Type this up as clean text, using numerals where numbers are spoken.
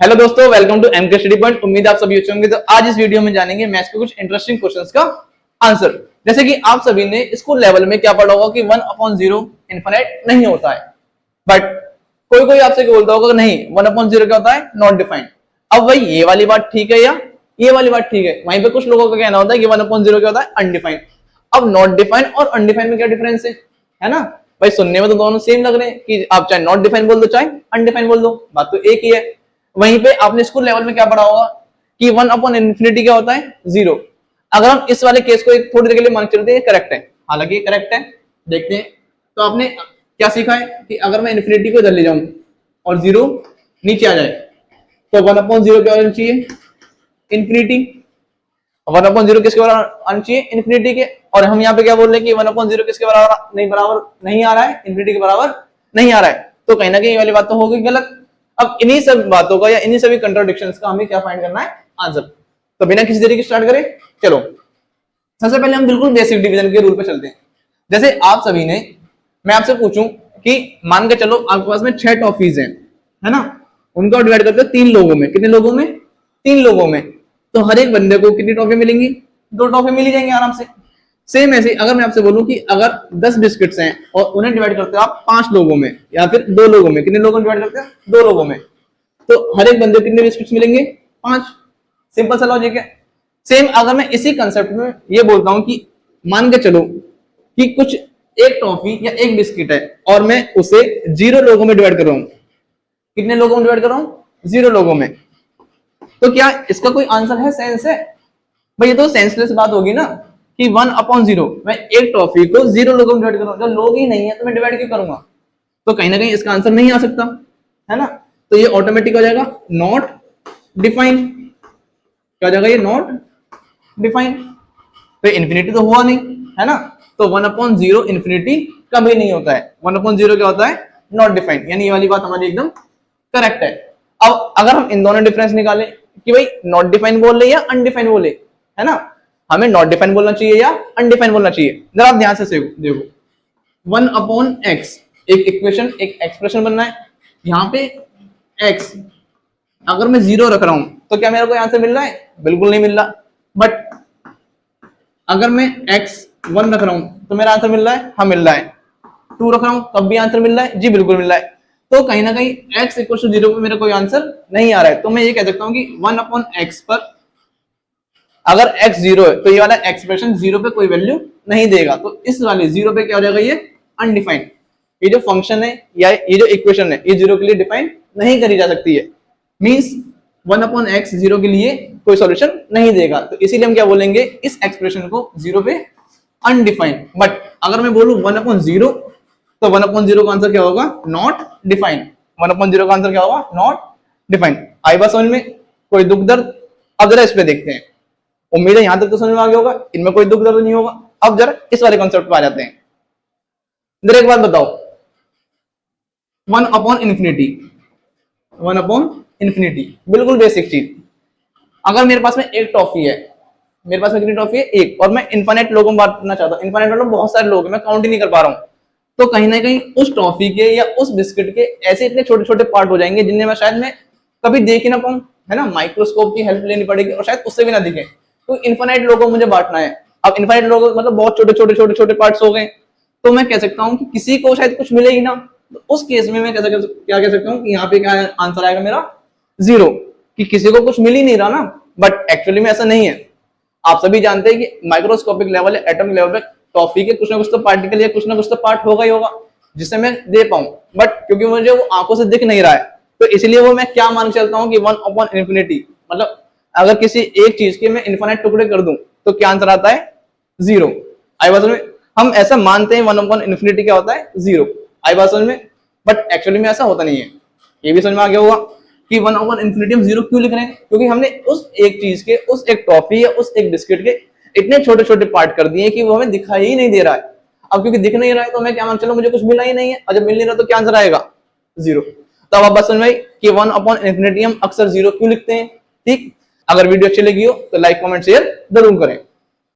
Hello दोस्तों, welcome to MK study point. उम्मीद आप सभी अच्छे होंगे। तो आज इस वीडियो में जानेंगे मैथ्स के कुछ इंटरेस्टिंग क्वेश्चंस का आंसर। जैसे कि आप सभी ने स्कूल लेवल में क्या पढ़ा होगा कि 1/0 इनफिनिट नहीं होता है, बट कोई कोई आपसे बोलता होगा नहीं 1/0 क्या होता है, नॉट डिफाइंड। अब भाई ये वाली बात ठीक है या ये वाली बात ठीक है? वहीं पे कुछ लोगों का कहना होता है कि 1/0 क्या होता है, अनडिफाइंड। अब नॉट डिफाइंड और अनडिफाइंड में क्या डिफरेंस है ना भाई? सुनने में तो दोनों सेम लग रहे हैं कि आप चाहे नॉट डिफाइंड बोल दो चाहे अनडिफाइंड बोल दो, बात तो एक ही है। वहीं पे आपने स्कूल लेवल में क्या पढ़ा होगा कि 1/∞ क्या होता है, 0। अगर हम इस वाले केस को एक थोड़ी देर के लिए मान के चलते हैं करेक्ट है, हालांकि करेक्ट है, देखते हैं। तो आपने क्या सीखा है कि अगर मैं इन्फिनिटी को इधर ले जाऊं और 0 नीचे आ जाए तो 1/0 क्या होना चाहिए, इन्फिनिटी। 1/0 किसके बराबर आना चाहिए, इन्फिनिटी के। और हम यहाँ पे क्या बोल रहे हैं कि 1/0 किसके बराबर नहीं आ रहा है, इन्फिनिटी के बराबर नहीं आ रहा है। तो कहीं ना कहीं ये वाली बात तो होगी गलत। अब इन्हीं सब बातों का या इन्हीं सभी कंट्राडिक्शंस का हमें क्या फाइंड करना है, आंसर। तो बिना किसी देरी के स्टार्ट करें, चलो सबसे पहले हम बिल्कुल बेसिक डिवीजन के रूल पे चलते हैं। जैसे आप सभी ने, मैं आपसे पूछूं कि मान के चलो आपके पास में 6 टॉफीज हैं, है ना, उनको डिवाइड करते हो 3 लोगों में। कितने लोगों में, 3 लोगों में। तो हर एक बंदे को कितनी टॉफी मिलेंगी, 2 टॉफी मिल जाएंगे आराम से। सेम ऐसे अगर मैं आपसे बोलूं कि अगर 10 बिस्किट्स हैं और उन्हें डिवाइड करते हो आप 5 लोगों में या फिर 2 लोगों में, कितने लोगों में डिवाइड करते हैं, 2 लोगों में, तो हर एक बंदे को कितने बिस्किट्स मिलेंगे, 5। सिंपल सा लॉजिक है। सेम अगर मैं इसी कंसेप्ट में ये बोलता हूं कि मान के चलो कि कुछ एक टॉफी या एक बिस्किट है और मैं उसे 0 लोगों में डिवाइड कर रहा हूं। कितने लोगों में डिवाइड कर रहा हूं, 0 लोगों में। तो क्या इसका कोई आंसर है, सेंस है भाई? ये तो सेंसलेस बात होगी ना कि 1/0 मैं एक टॉफी को 0 लोगों में डिवाइड कर रहा हूं। जब लोग ही नहीं है तो मैं डिवाइड क्यों करूंगा? तो कहीं ना कहीं इसका आंसर नहीं आ सकता, है ना। तो ये ऑटोमेटिक हो जाएगा नॉट डिफाइंड। क्या हो जाएगा ये, नॉट डिफाइंड। तो इन्फिनिटी तो हुआ नहीं, है ना। तो 1/0 इन्फिनिटी कभी नहीं होता है। 1/0 क्या होता है, नॉट डिफाइंड। यानी ये वाली बात हमारी एकदम करेक्ट है। अब अगर हम इन दोनों डिफरेंस निकालें कि भाई नॉट डिफाइंड बोल रहे या अनडिफाइंड बोले, है ना, हमें नॉट डिफाइंड बोलना चाहिए या अनडिफाइंड बोलना चाहिए, जरा आप ध्यान से देखो। 1/x एक इक्वेशन, एक एक्सप्रेशन बनना है। यहाँ पे x अगर मैं 0 रख रहा हूं तो क्या मेरा कोई आंसर मिल रहा है, बिल्कुल नहीं मिल रहा। बट अगर मैं x 1 रख रहा हूं तो मेरा आंसर मिल रहा है, हाँ मिल रहा है। 2 रख रहा हूं तब भी आंसर मिल रहा है, जी बिल्कुल मिल रहा है। तो कहीं ना कहीं x = 0 पे मेरा कोई आंसर नहीं आ रहा है। तो मैं ये कह सकता हूं कि 1/x पर अगर x 0 है तो ये वाला एक्सप्रेशन 0 पे कोई वैल्यू नहीं देगा। तो इस वाले 0 पे क्या हो जाएगा, ये अनडिफाइंड। ये जो फंक्शन है या ये जो इक्वेशन है ये 0 के लिए डिफाइन नहीं करी जा सकती है। मींस 1/x 0 के लिए कोई सॉल्यूशन नहीं देगा। तो इसीलिए हम क्या बोलेंगे, इस एक्सप्रेशन को 0 पे अनडिफाइंड। बट अगर मैं बोलूं 1/0 तो 1/0 का आंसर क्या होगा, नॉट डिफाइंड। 1/0 का आंसर क्या होगा, नॉट डिफाइंड। आई बात समझ में, कोई दुख दर्द? अब जरा इस पे देखते हैं। उम्मीद है यहां तक तो समझ में आ गया होगा, इनमें कोई दुख दर्द नहीं होगा। अब जरा इस वाले कॉन्सेप्ट पे आ जाते हैं। इधर एक बात बताओ, 1/∞, 1/∞, बिल्कुल बेसिक चीज। अगर मेरे पास में एक टॉफी है, मेरे पास में कितनी टॉफी है, एक, और मैं इनफाइनाइट लोगों में बांटना चाहता हूं। इनफाइनाइट मतलब बहुत सारे लोग हैं, मैं काउंट ही नहीं कर पा रहा हूं। तो कहीं ना कहीं उस टॉफी के या उस बिस्किट के ऐसे इतने छोटे छोटे पार्ट हो जाएंगे जिन्हें मैं शायद मैं कभी देख ही ना पाऊं, है ना। माइक्रोस्कोप की हेल्प लेनी पड़ेगी और शायद उससे भी ना दिखे। तो इनफाइनाइट लोगों को मुझे बांटना है। अब इनफाइनाइट लोगों मतलब बहुत छोटे छोटे छोटे छोटे पार्ट्स हो गए। तो मैं कह सकता हूं कि किसी को शायद कुछ मिले ही ना। तो उस केस में मैं क्या कह सकता हूं कि यहाँ पे क्या आंसर आएगा मेरा, 0, कि किसी को कुछ मिल ही नहीं रहा ना। बट एक्चुअली में ऐसा नहीं है। आप सभी जानते हैं कि माइक्रोस्कोपिक लेवल या एटॉमिक लेवल पे टॉफी के कुछ ना कुछ तो पार्टिकल या कुछ ना कुछ तो पार्ट होगा ही होगा जिससे मैं दे पाऊं। बट क्योंकि मुझे वो आंखों से दिख नहीं रहा है तो इसलिए वो मैं क्या मान के चलता हूं कि 1/∞, मतलब अगर किसी एक चीज के मैं इनफाइनाइट टुकड़े कर दूं तो क्या आंसर आता है, 0। आई बात में, हम ऐसा मानते हैं 1/∞ क्या होता है, 0। आई बात समझ में, बट एक्चुअली में ऐसा होता नहीं है। ये भी समझ में आ गया होगा कि 1/∞ हम 0 क्यों लिख रहे हैं, क्योंकि हमने उस एक चीज के, उस एक टॉफी या उस एक बिस्किट के इतने छोटे छोटे पार्ट कर दिए कि वो हमें दिखाई ही नहीं दे रहा है। अब क्योंकि दिख नहीं रहा है तो मैं क्या मान चलो मुझे कुछ मिला ही नहीं है, और जब मिल नहीं रहा तो क्या आंसर आएगा, 0। तो अब आप बात समझ में आई कि 1/∞ हम अक्सर 0 क्यों लिखते हैं। ठीक, अगर वीडियो अच्छी लगी हो तो लाइक कमेंट शेयर जरूर करें।